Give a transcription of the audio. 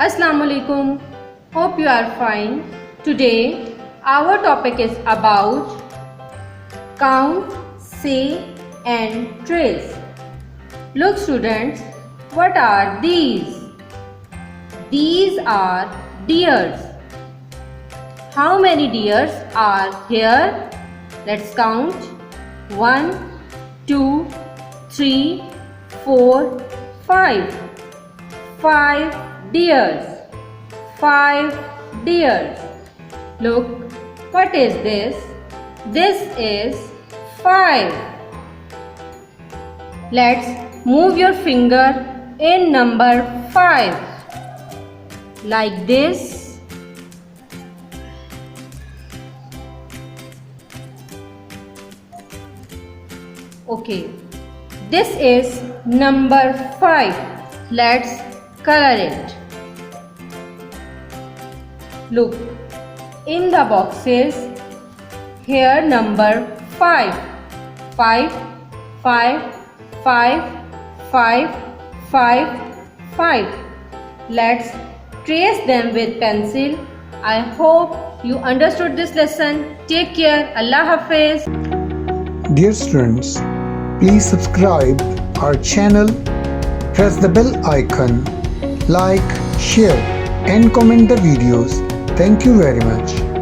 Assalamu alaikum. Hope you are fine. Today our topic is about count, say and trace. Look students, what are these? These are deers. How many deers are here? Let's count. 1, 2, 3, 4, 5. 5 deers. 5 deers. Look, what is this? This is 5. Let's move your finger in number 5. Like this. Okay, this is number 5. Let's color it. Look, in the boxes, here number 5. 5, 5, 5, 5, 5, 5. Let's trace them with pencil. I hope you understood this lesson. Take care. Allah Hafiz. Dear students, please subscribe our channel, press the bell icon, like, share and comment the videos. Thank you very much.